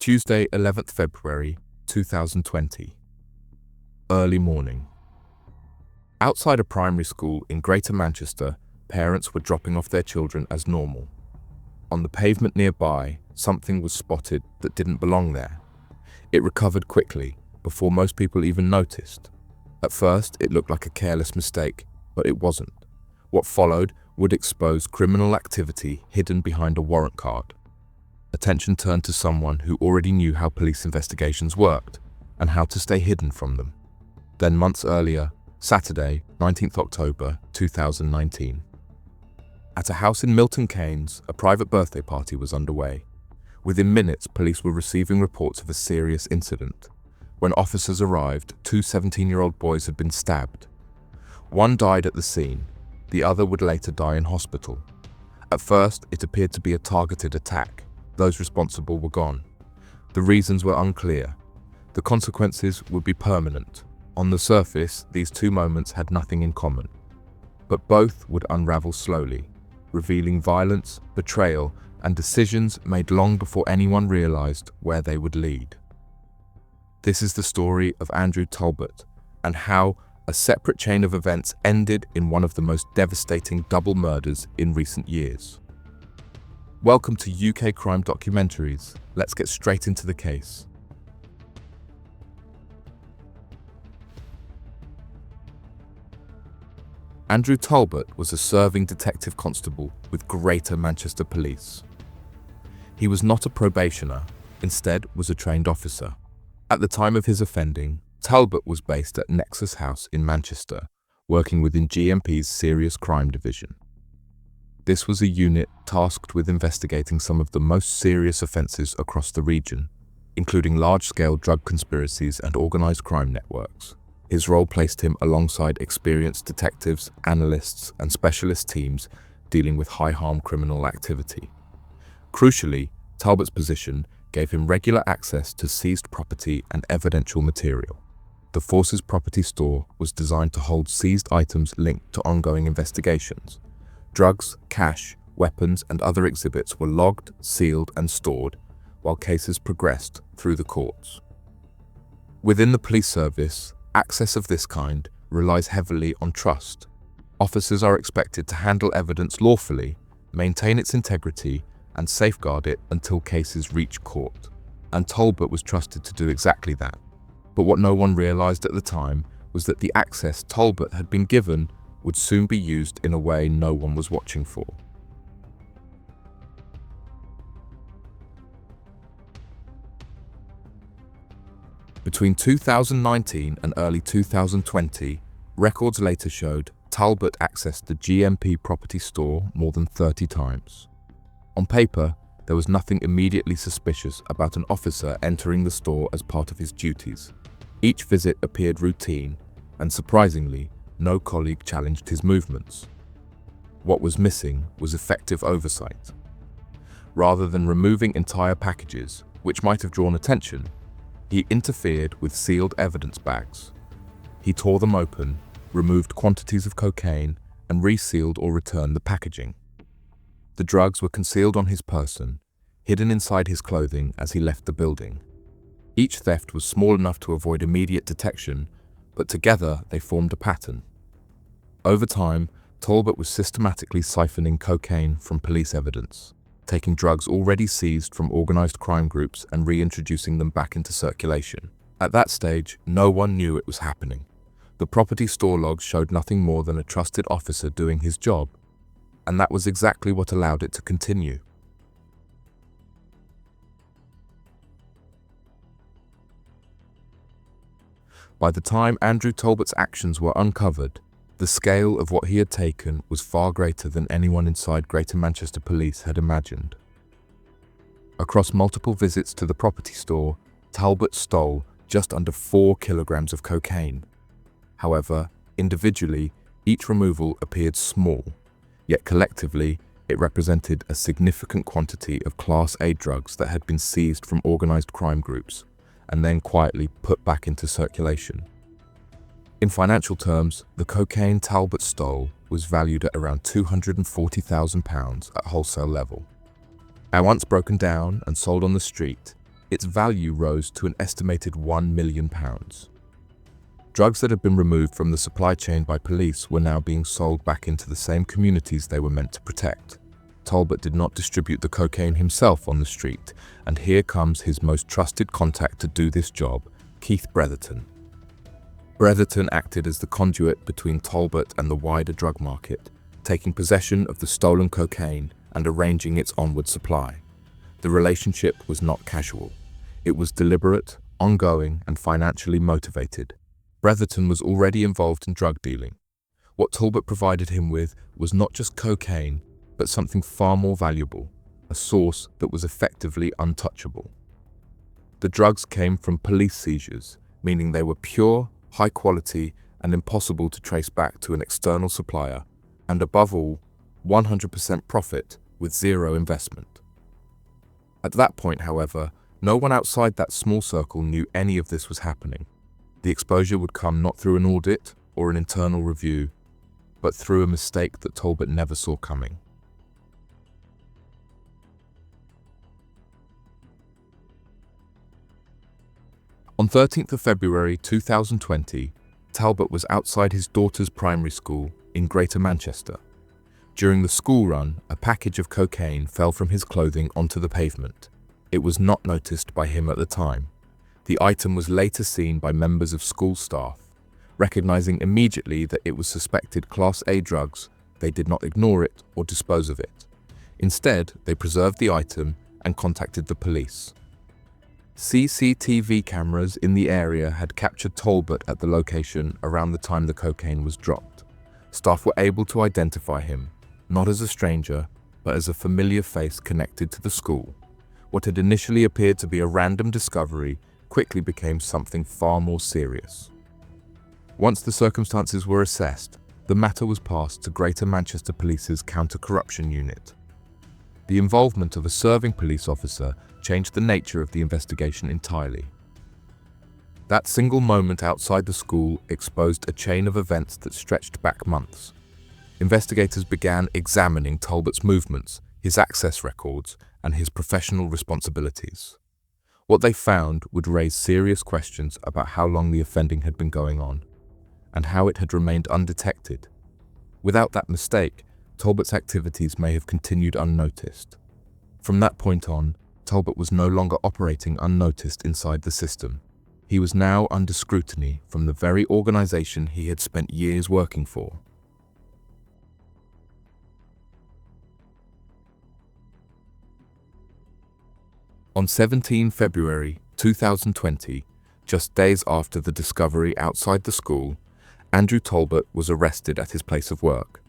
Tuesday, 11th February 2020. Early morning. Outside a primary school in Greater Manchester, parents were dropping off their children as normal. On the pavement nearby, something was spotted that didn't belong there. It recovered quickly, before most people even noticed. At first, it looked like a careless mistake, but it wasn't. What followed would expose criminal activity hidden behind a warrant card. Attention turned to someone who already knew how police investigations worked and how to stay hidden from them. Then months earlier, Saturday, 19th October 2019. At a house in Milton Keynes, a private birthday party was underway. Within minutes, police were receiving reports of a serious incident. When officers arrived, two 17-year-old boys had been stabbed. One died at the scene, the other would later die in hospital. At first, it appeared to be a targeted attack. Those responsible were gone. The reasons were unclear. The consequences would be permanent. On the surface, these two moments had nothing in common. But both would unravel slowly, revealing violence, betrayal, and decisions made long before anyone realized where they would lead. This is the story of Andrew Talbot, and how a separate chain of events ended in one of the most devastating double murders in recent years. Welcome to UK Crime Documentaries. Let's get straight into the case. Andrew Talbot was a serving detective constable with Greater Manchester Police. He was not a probationer, instead was a trained officer. At the time of his offending, Talbot was based at Nexus House in Manchester, working within GMP's Serious Crime Division. This was a unit tasked with investigating some of the most serious offences across the region, including large-scale drug conspiracies and organised crime networks. His role placed him alongside experienced detectives, analysts, and specialist teams dealing with high-harm criminal activity. Crucially, Talbot's position gave him regular access to seized property and evidential material. The force's property store was designed to hold seized items linked to ongoing investigations. Drugs, cash, weapons, and other exhibits were logged, sealed, and stored while cases progressed through the courts. Within the police service, access of this kind relies heavily on trust. Officers are expected to handle evidence lawfully, maintain its integrity, and safeguard it until cases reach court. And Talbot was trusted to do exactly that. But what no one realized at the time was that the access Talbot had been given would soon be used in a way no one was watching for. Between 2019 and early 2020, records later showed Talbot accessed the GMP property store more than 30 times. On paper, there was nothing immediately suspicious about an officer entering the store as part of his duties. Each visit appeared routine, and surprisingly, no colleague challenged his movements. What was missing was effective oversight. Rather than removing entire packages, which might have drawn attention, he interfered with sealed evidence bags. He tore them open, removed quantities of cocaine, and resealed or returned the packaging. The drugs were concealed on his person, hidden inside his clothing as he left the building. Each theft was small enough to avoid immediate detection, but together they formed a pattern. Over time, Talbot was systematically siphoning cocaine from police evidence, taking drugs already seized from organised crime groups and reintroducing them back into circulation. At that stage, no one knew it was happening. The property store logs showed nothing more than a trusted officer doing his job, and that was exactly what allowed it to continue. By the time Andrew Talbot's actions were uncovered, the scale of what he had taken was far greater than anyone inside Greater Manchester Police had imagined. Across multiple visits to the property store, Talbot stole just under 4 kilograms of cocaine. However, individually, each removal appeared small, yet collectively, it represented a significant quantity of Class A drugs that had been seized from organised crime groups and then quietly put back into circulation. In financial terms, the cocaine Talbot stole was valued at around £240,000 at wholesale level. Now, once broken down and sold on the street, its value rose to an estimated £1 million. Drugs that had been removed from the supply chain by police were now being sold back into the same communities they were meant to protect. Talbot did not distribute the cocaine himself on the street, and here comes his most trusted contact to do this job, Keith Bretherton. Bretherton acted as the conduit between Talbot and the wider drug market, taking possession of the stolen cocaine and arranging its onward supply. The relationship was not casual. It was deliberate, ongoing, and financially motivated. Bretherton was already involved in drug dealing. What Talbot provided him with was not just cocaine, but something far more valuable, a source that was effectively untouchable. The drugs came from police seizures, meaning they were pure, high quality, and impossible to trace back to an external supplier, and above all, 100% profit with zero investment. At that point, however, no one outside that small circle knew any of this was happening. The exposure would come not through an audit or an internal review, but through a mistake that Talbot never saw coming. On 13th of February 2020, Talbot was outside his daughter's primary school in Greater Manchester. During the school run, a package of cocaine fell from his clothing onto the pavement. It was not noticed by him at the time. The item was later seen by members of school staff. Recognizing immediately that it was suspected Class A drugs, they did not ignore it or dispose of it. Instead, they preserved the item and contacted the police. CCTV cameras in the area had captured Talbot at the location around the time the cocaine was dropped. Staff were able to identify him, not as a stranger, but as a familiar face connected to the school. What had initially appeared to be a random discovery quickly became something far more serious. Once the circumstances were assessed, the matter was passed to Greater Manchester Police's Counter-Corruption Unit. The involvement of a serving police officer changed the nature of the investigation entirely. That single moment outside the school exposed a chain of events that stretched back months. Investigators began examining Talbot's movements, his access records, and his professional responsibilities. What they found would raise serious questions about how long the offending had been going on, and how it had remained undetected. Without that mistake, Talbot's activities may have continued unnoticed. From that point on, Talbot was no longer operating unnoticed inside the system. He was now under scrutiny from the very organization he had spent years working for. On 17 February 2020, just days after the discovery outside the school, Andrew Talbot was arrested at his place of work.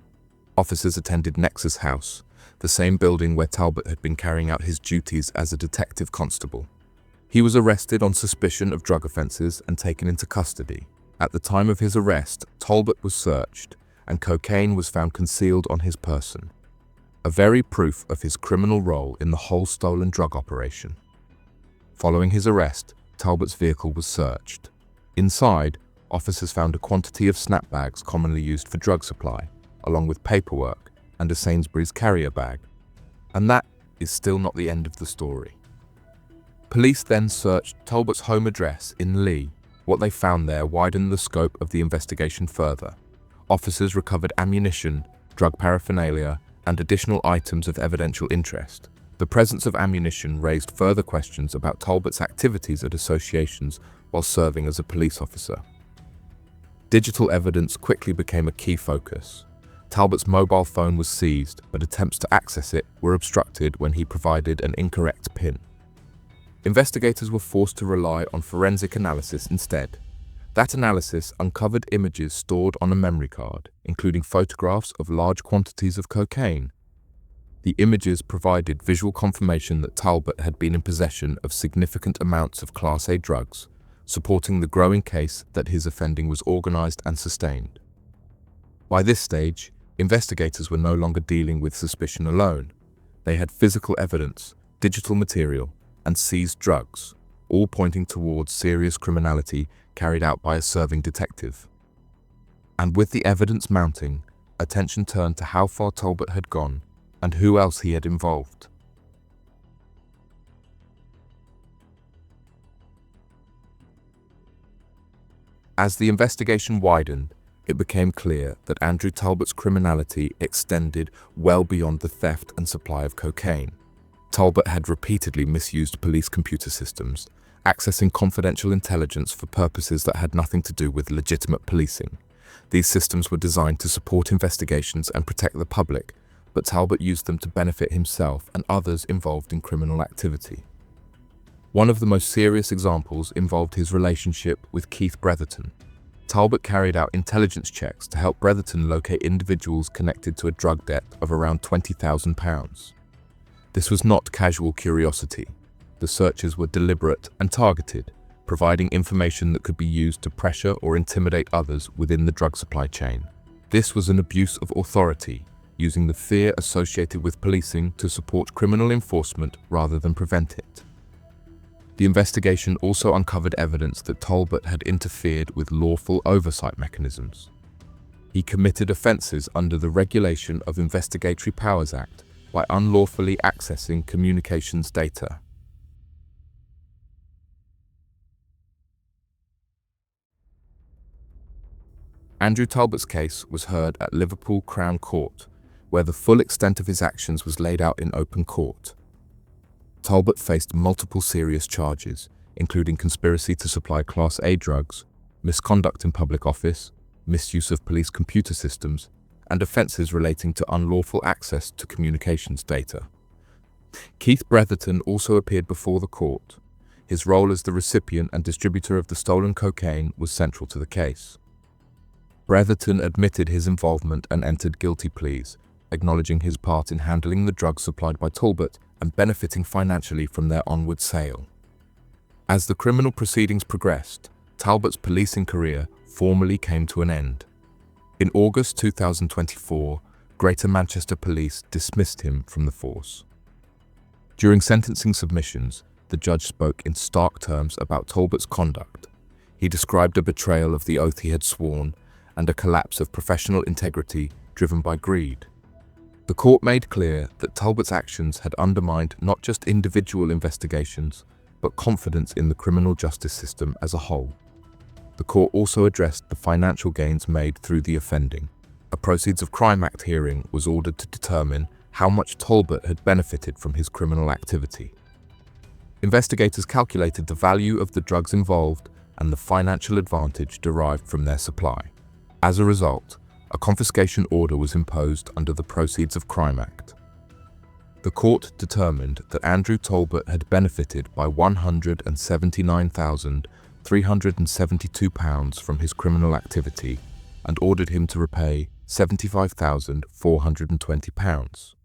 Officers attended Nexus House, the same building where Talbot had been carrying out his duties as a detective constable. He was arrested on suspicion of drug offences and taken into custody. At the time of his arrest, Talbot was searched, and cocaine was found concealed on his person. A very proof of his criminal role in the whole stolen drug operation. Following his arrest, Talbot's vehicle was searched. Inside, officers found a quantity of snapbags commonly used for drug supply, along with paperwork and a Sainsbury's carrier bag. And that is still not the end of the story. Police then searched Talbot's home address in Lee. What they found there widened the scope of the investigation further. Officers recovered ammunition, drug paraphernalia, and additional items of evidential interest. The presence of ammunition raised further questions about Talbot's activities at associations while serving as a police officer. Digital evidence quickly became a key focus. Talbot's mobile phone was seized, but attempts to access it were obstructed when he provided an incorrect PIN. Investigators were forced to rely on forensic analysis instead. That analysis uncovered images stored on a memory card, including photographs of large quantities of cocaine. The images provided visual confirmation that Talbot had been in possession of significant amounts of Class A drugs, supporting the growing case that his offending was organized and sustained. By this stage, investigators were no longer dealing with suspicion alone. They had physical evidence, digital material, and seized drugs, all pointing towards serious criminality carried out by a serving detective. And with the evidence mounting, attention turned to how far Talbot had gone and who else he had involved. As the investigation widened, it became clear that Andrew Talbot's criminality extended well beyond the theft and supply of cocaine. Talbot had repeatedly misused police computer systems, accessing confidential intelligence for purposes that had nothing to do with legitimate policing. These systems were designed to support investigations and protect the public, but Talbot used them to benefit himself and others involved in criminal activity. One of the most serious examples involved his relationship with Keith Bretherton. Talbot carried out intelligence checks to help Bretherton locate individuals connected to a drug debt of around £20,000. This was not casual curiosity. The searches were deliberate and targeted, providing information that could be used to pressure or intimidate others within the drug supply chain. This was an abuse of authority, using the fear associated with policing to support criminal enforcement rather than prevent it. The investigation also uncovered evidence that Talbot had interfered with lawful oversight mechanisms. He committed offences under the Regulation of Investigatory Powers Act by unlawfully accessing communications data. Andrew Talbot's case was heard at Liverpool Crown Court, where the full extent of his actions was laid out in open court. Talbot faced multiple serious charges, including conspiracy to supply Class A drugs, misconduct in public office, misuse of police computer systems, and offences relating to unlawful access to communications data. Keith Bretherton also appeared before the court. His role as the recipient and distributor of the stolen cocaine was central to the case. Bretherton admitted his involvement and entered guilty pleas, acknowledging his part in handling the drugs supplied by Talbot and benefiting financially from their onward sale. As the criminal proceedings progressed, Talbot's policing career formally came to an end. In August 2024, Greater Manchester Police dismissed him from the force. During sentencing submissions, the judge spoke in stark terms about Talbot's conduct. He described a betrayal of the oath he had sworn and a collapse of professional integrity driven by greed. The court made clear that Talbot's actions had undermined not just individual investigations, but confidence in the criminal justice system as a whole. The court also addressed the financial gains made through the offending. A Proceeds of Crime Act hearing was ordered to determine how much Talbot had benefited from his criminal activity. Investigators calculated the value of the drugs involved and the financial advantage derived from their supply. As a result, a confiscation order was imposed under the Proceeds of Crime Act. The court determined that Andrew Talbot had benefited by £179,372 from his criminal activity and ordered him to repay £75,420.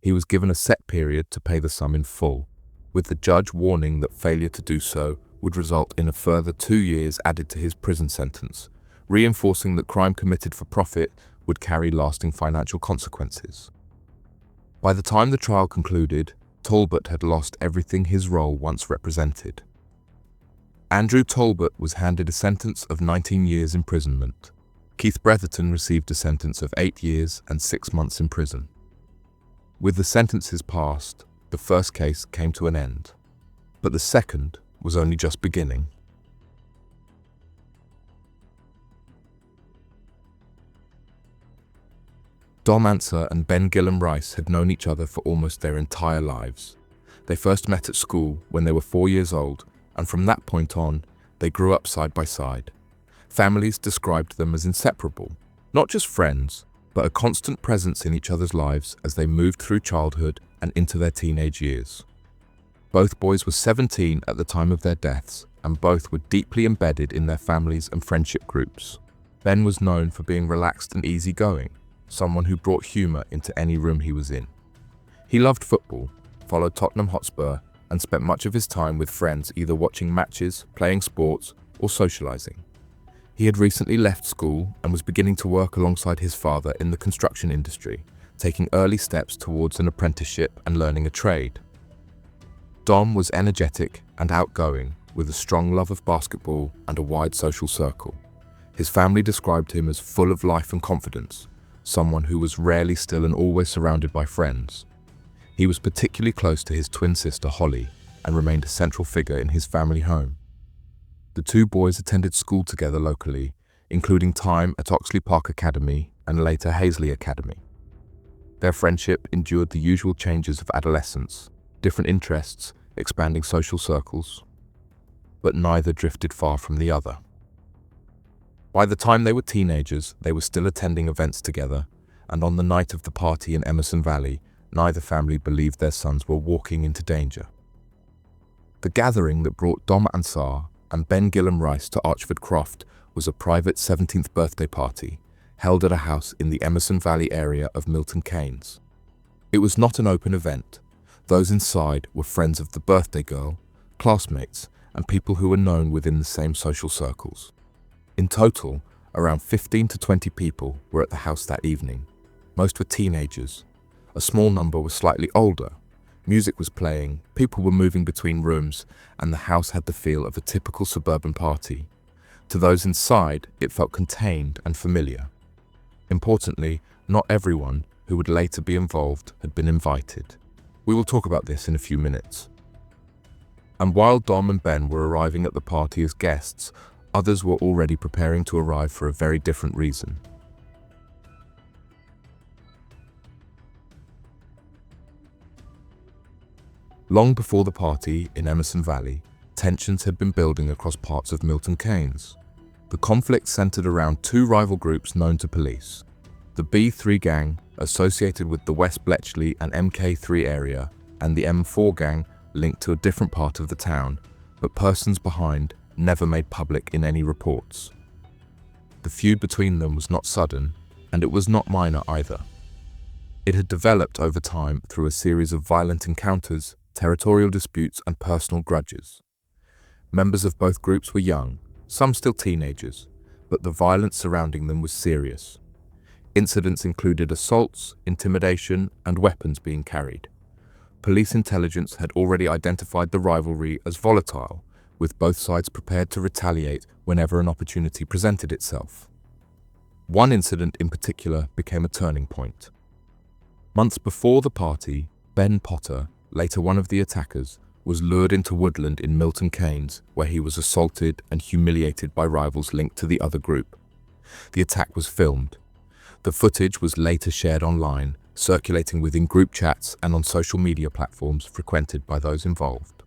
He was given a set period to pay the sum in full, with the judge warning that failure to do so would result in a further 2 years added to his prison sentence, reinforcing that crime committed for profit would carry lasting financial consequences. By the time the trial concluded, Talbot had lost everything his role once represented. Andrew Talbot was handed a sentence of 19 years imprisonment. Keith Bretherton received a sentence of 8 years and 6 months in prison. With the sentences passed, the first case came to an end, but the second was only just beginning. Dom Answer and Ben Gillam Rice had known each other for almost their entire lives. They first met at school when they were 4 years old, and from that point on, they grew up side by side. Families described them as inseparable, not just friends, but a constant presence in each other's lives as they moved through childhood and into their teenage years. Both boys were 17 at the time of their deaths, and both were deeply embedded in their families and friendship groups. Ben was known for being relaxed and easygoing, someone who brought humour into any room he was in. He loved football, followed Tottenham Hotspur, and spent much of his time with friends either watching matches, playing sports, or socialising. He had recently left school and was beginning to work alongside his father in the construction industry, taking early steps towards an apprenticeship and learning a trade. Dom was energetic and outgoing, with a strong love of basketball and a wide social circle. His family described him as full of life and confidence, someone who was rarely still and always surrounded by friends. He was particularly close to his twin sister Holly and remained a central figure in his family home. The two boys attended school together locally, including time at Oxley Park Academy and later Hazley Academy. Their friendship endured the usual changes of adolescence, different interests, expanding social circles, but neither drifted far from the other. By the time they were teenagers, they were still attending events together, and on the night of the party in Emerson Valley, neither family believed their sons were walking into danger. The gathering that brought Dom Ansar and Ben Gillam Rice to Archford Croft was a private 17th birthday party held at a house in the Emerson Valley area of Milton Keynes. It was not an open event. Those inside were friends of the birthday girl, classmates, and people who were known within the same social circles. In total, around 15 to 20 people were at the house that evening. Most were teenagers. A small number were slightly older. Music was playing, people were moving between rooms, and the house had the feel of a typical suburban party. To those inside, it felt contained and familiar. Importantly, not everyone who would later be involved had been invited. We will talk about this in a few minutes. And while Dom and Ben were arriving at the party as guests, others were already preparing to arrive for a very different reason. Long before the party in Emerson Valley, tensions had been building across parts of Milton Keynes. The conflict centered around two rival groups known to police. The B3 gang, associated with the West Bletchley and MK3 area, and the M4 gang, linked to a different part of the town, but persons behind never made public in any reports. The feud between them was not sudden, and it was not minor either. It had developed over time through a series of violent encounters, territorial disputes, and personal grudges. Members of both groups were young, some still teenagers, but the violence surrounding them was serious. Incidents included assaults, intimidation, and weapons being carried. Police intelligence had already identified the rivalry as volatile, with both sides prepared to retaliate whenever an opportunity presented itself. One incident in particular became a turning point. Months before the party, Ben Potter, later one of the attackers, was lured into woodland in Milton Keynes, where he was assaulted and humiliated by rivals linked to the other group. The attack was filmed. The footage was later shared online, circulating within group chats and on social media platforms frequented by those involved.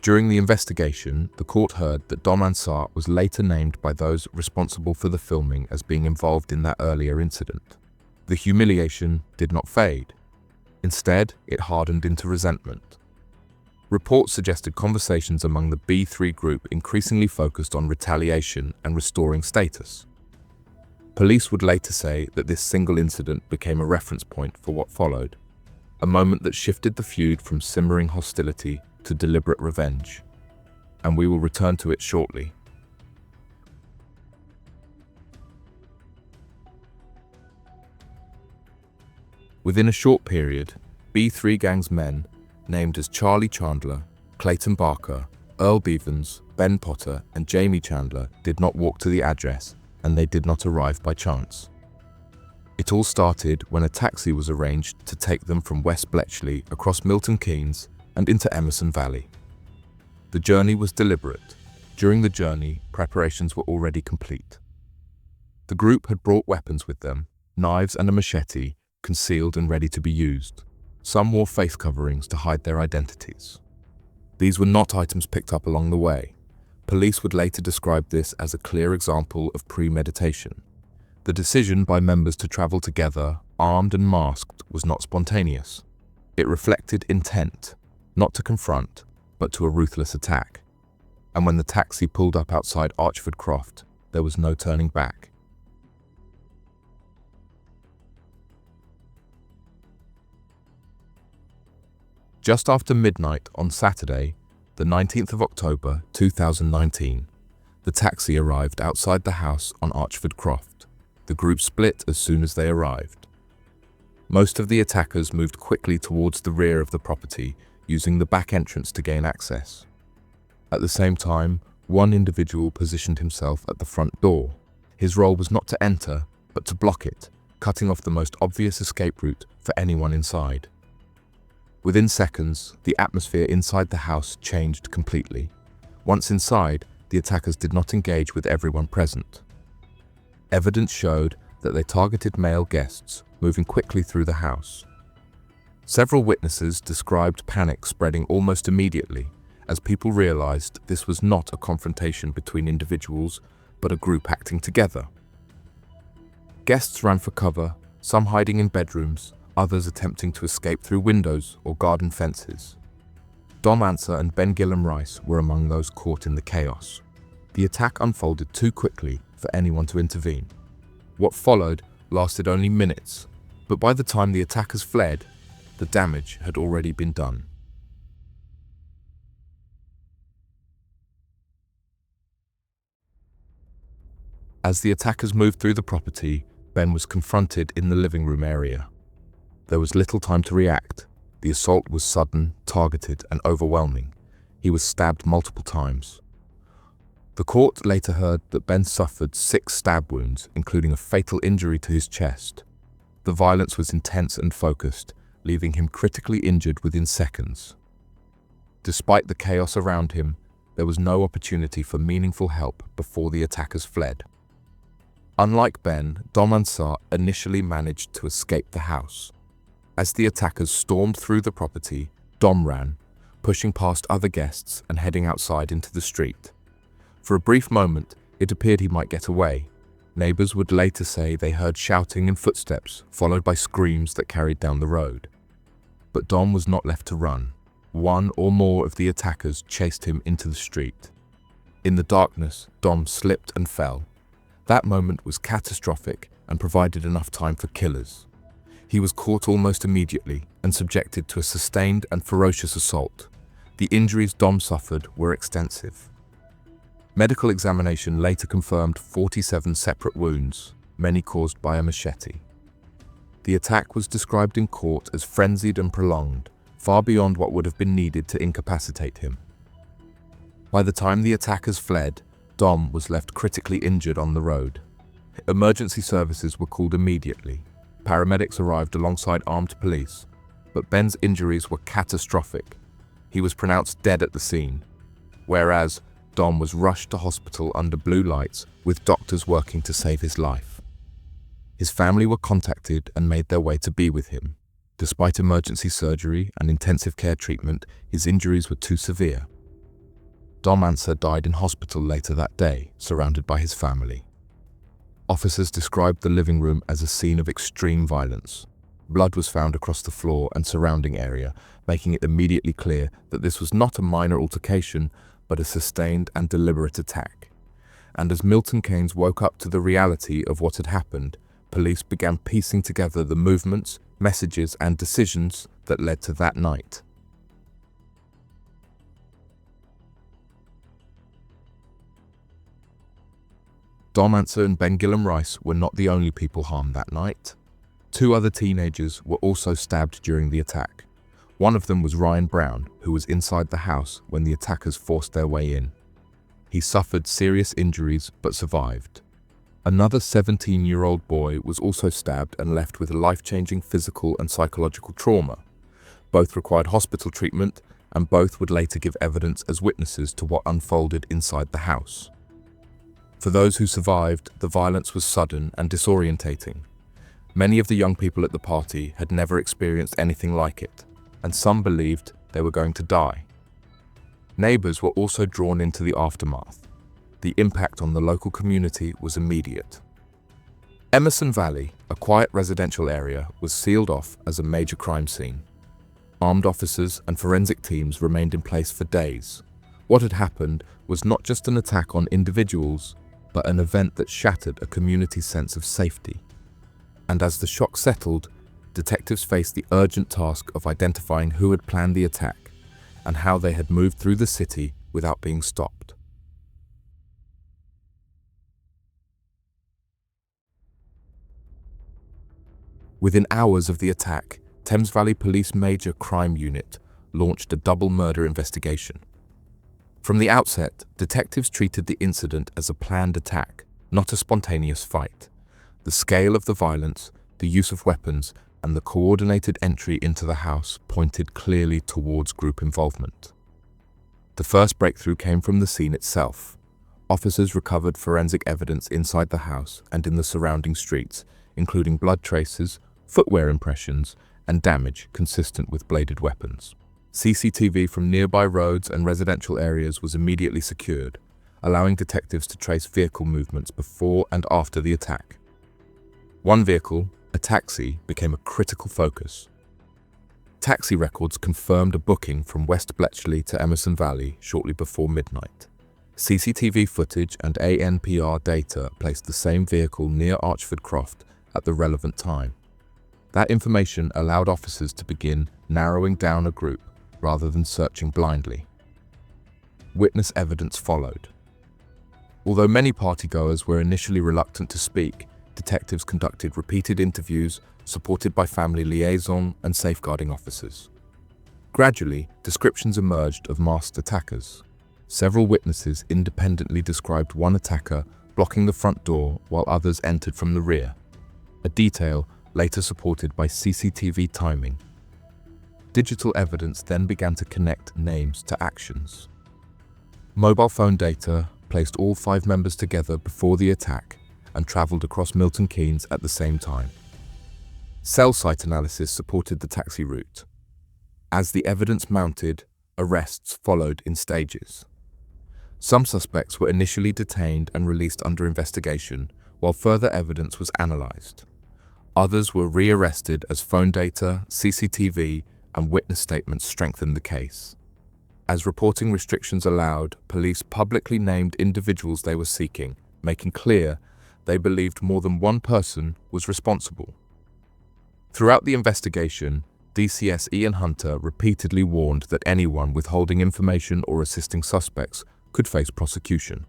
During the investigation, the court heard that Dom Ansar was later named by those responsible for the filming as being involved in that earlier incident. The humiliation did not fade. Instead, it hardened into resentment. Reports suggested conversations among the B3 group increasingly focused on retaliation and restoring status. Police would later say that this single incident became a reference point for what followed, a moment that shifted the feud from simmering hostility to deliberate revenge. And we will return to it shortly. Within a short period, B3 gang's men, named as Charlie Chandler, Clayton Barker, Earl Beavens, Ben Potter, and Jamie Chandler, did not walk to the address, and they did not arrive by chance. It all started when a taxi was arranged to take them from West Bletchley across Milton Keynes and into Emerson Valley. The journey was deliberate. During the journey, preparations were already complete. The group had brought weapons with them, knives and a machete, concealed and ready to be used. Some wore face coverings to hide their identities. These were not items picked up along the way. Police would later describe this as a clear example of premeditation. The decision by members to travel together, armed and masked, was not spontaneous. It reflected intent, not to confront, but to a ruthless attack. And when the taxi pulled up outside Archford Croft, there was no turning back. Just after midnight on Saturday, the 19th of October 2019, the taxi arrived outside the house on Archford Croft. The group split as soon as they arrived. Most of the attackers moved quickly towards the rear of the property, using the back entrance to gain access. At the same time, one individual positioned himself at the front door. His role was not to enter, but to block it, cutting off the most obvious escape route for anyone inside. Within seconds, the atmosphere inside the house changed completely. Once inside, the attackers did not engage with everyone present. Evidence showed that they targeted male guests, moving quickly through the house. Several witnesses described panic spreading almost immediately as people realized this was not a confrontation between individuals, but a group acting together. Guests ran for cover, some hiding in bedrooms, others attempting to escape through windows or garden fences. Dom Answer and Ben Gillam Rice were among those caught in the chaos. The attack unfolded too quickly for anyone to intervene. What followed lasted only minutes, but by the time the attackers fled, the damage had already been done. As the attackers moved through the property, Ben was confronted in the living room area. There was little time to react. The assault was sudden, targeted, and overwhelming. He was stabbed multiple times. The court later heard that Ben suffered 6 stab wounds, including a fatal injury to his chest. The violence was intense and focused, leaving him critically injured within seconds. Despite the chaos around him, there was no opportunity for meaningful help before the attackers fled. Unlike Ben, Dom Ansar initially managed to escape the house. As the attackers stormed through the property, Dom ran, pushing past other guests and heading outside into the street. For a brief moment, it appeared he might get away. Neighbors would later say they heard shouting and footsteps, followed by screams that carried down the road. But Dom was not left to run. One or more of the attackers chased him into the street. In the darkness, Dom slipped and fell. That moment was catastrophic and provided enough time for killers. He was caught almost immediately and subjected to a sustained and ferocious assault. The injuries Dom suffered were extensive. Medical examination later confirmed 47 separate wounds, many caused by a machete. The attack was described in court as frenzied and prolonged, far beyond what would have been needed to incapacitate him. By the time the attackers fled, Dom was left critically injured on the road. Emergency services were called immediately. Paramedics arrived alongside armed police, but Ben's injuries were catastrophic. He was pronounced dead at the scene, whereas Dom was rushed to hospital under blue lights with doctors working to save his life. His family were contacted and made their way to be with him. Despite emergency surgery and intensive care treatment, his injuries were too severe. Dom Ansar died in hospital later that day, surrounded by his family. Officers described the living room as a scene of extreme violence. Blood was found across the floor and surrounding area, making it immediately clear that this was not a minor altercation, but a sustained and deliberate attack. And as Milton Keynes woke up to the reality of what had happened, police began piecing together the movements, messages, and decisions that led to that night. Dom Ansar and Ben Gillam Rice were not the only people harmed that night. 2 other teenagers were also stabbed during the attack. One of them was Ryan Brown, who was inside the house when the attackers forced their way in. He suffered serious injuries but survived. Another 17-year-old boy was also stabbed and left with life-changing physical and psychological trauma. Both required hospital treatment, and both would later give evidence as witnesses to what unfolded inside the house. For those who survived, the violence was sudden and disorientating. Many of the young people at the party had never experienced anything like it, and some believed they were going to die. Neighbors were also drawn into the aftermath. The impact on the local community was immediate. Emerson Valley, a quiet residential area, was sealed off as a major crime scene. Armed officers and forensic teams remained in place for days. What had happened was not just an attack on individuals, but an event that shattered a community's sense of safety. And as the shock settled, detectives faced the urgent task of identifying who had planned the attack and how they had moved through the city without being stopped. Within hours of the attack, Thames Valley Police Major Crime Unit launched a double murder investigation. From the outset, detectives treated the incident as a planned attack, not a spontaneous fight. The scale of the violence, the use of weapons, and the coordinated entry into the house pointed clearly towards group involvement. The first breakthrough came from the scene itself. Officers recovered forensic evidence inside the house and in the surrounding streets, including blood traces, footwear impressions, and damage consistent with bladed weapons. CCTV from nearby roads and residential areas was immediately secured, allowing detectives to trace vehicle movements before and after the attack. One vehicle, a taxi, became a critical focus. Taxi records confirmed a booking from West Bletchley to Emerson Valley shortly before midnight. CCTV footage and ANPR data placed the same vehicle near Archford Croft at the relevant time. That information allowed officers to begin narrowing down a group rather than searching blindly. Witness evidence followed. Although many partygoers were initially reluctant to speak, detectives conducted repeated interviews supported by family liaison and safeguarding officers. Gradually, descriptions emerged of masked attackers. Several witnesses independently described one attacker blocking the front door while others entered from the rear, a detail later supported by CCTV timing. Digital evidence then began to connect names to actions. Mobile phone data placed all 5 members together before the attack and traveled across Milton Keynes at the same time. Cell site analysis supported the taxi route. As the evidence mounted, arrests followed in stages. Some suspects were initially detained and released under investigation, while further evidence was analyzed. Others were rearrested as phone data, CCTV, and witness statements strengthened the case. As reporting restrictions allowed, police publicly named individuals they were seeking, making clear they believed more than one person was responsible. Throughout the investigation, DCS Ian Hunter repeatedly warned that anyone withholding information or assisting suspects could face prosecution.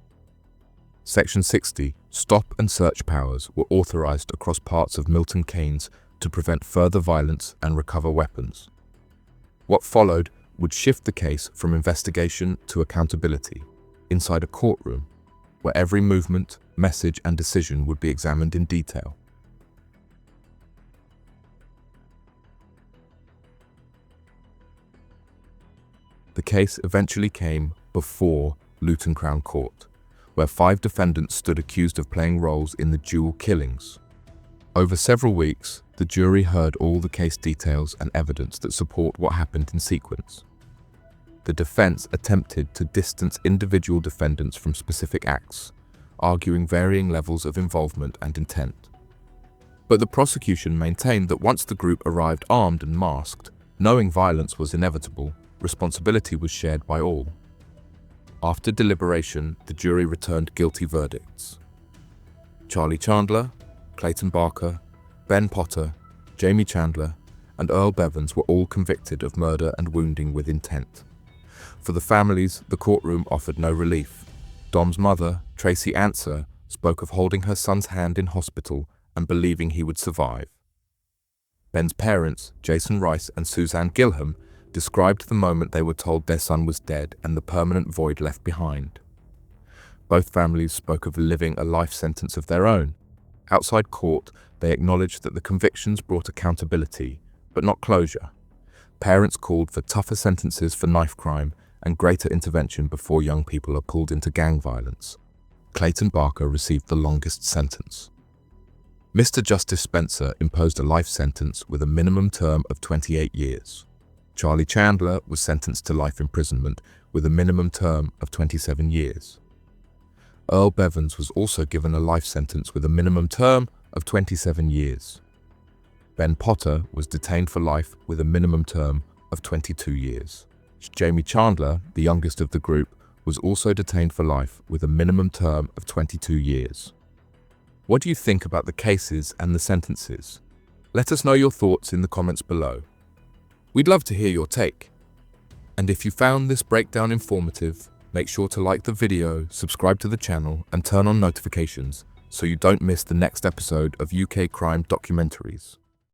Section 60 stop and search powers were authorized across parts of Milton Keynes to prevent further violence and recover weapons. What followed would shift the case from investigation to accountability, inside a courtroom, where every movement, message, and decision would be examined in detail. The case eventually came before Luton Crown Court, where 5 defendants stood accused of playing roles in the dual killings. Over several weeks, the jury heard all the case details and evidence that support what happened in sequence. The defense attempted to distance individual defendants from specific acts, arguing varying levels of involvement and intent. But the prosecution maintained that once the group arrived armed and masked, knowing violence was inevitable, responsibility was shared by all. After deliberation, the jury returned guilty verdicts. Charlie Chandler, Clayton Barker, Ben Potter, Jamie Chandler, and Earl Bevans were all convicted of murder and wounding with intent. For the families, the courtroom offered no relief. Dom's mother, Tracy Answer, spoke of holding her son's hand in hospital and believing he would survive. Ben's parents, Jason Rice and Suzanne Gilham, described the moment they were told their son was dead and the permanent void left behind. Both families spoke of living a life sentence of their own. Outside court, they acknowledged that the convictions brought accountability, but not closure. Parents called for tougher sentences for knife crime and greater intervention before young people are pulled into gang violence. Clayton Barker received the longest sentence. Mr. Justice Spencer imposed a life sentence with a minimum term of 28 years. Charlie Chandler was sentenced to life imprisonment with a minimum term of 27 years. Earl Bevans was also given a life sentence with a minimum term of 27 years. Ben Potter was detained for life with a minimum term of 22 years. Jamie Chandler, the youngest of the group, was also detained for life with a minimum term of 22 years. What do you think about the cases and the sentences? Let us know your thoughts in the comments below. We'd love to hear your take. And if you found this breakdown informative, make sure to like the video, subscribe to the channel, and turn on notifications so you don't miss the next episode of UK crime documentaries.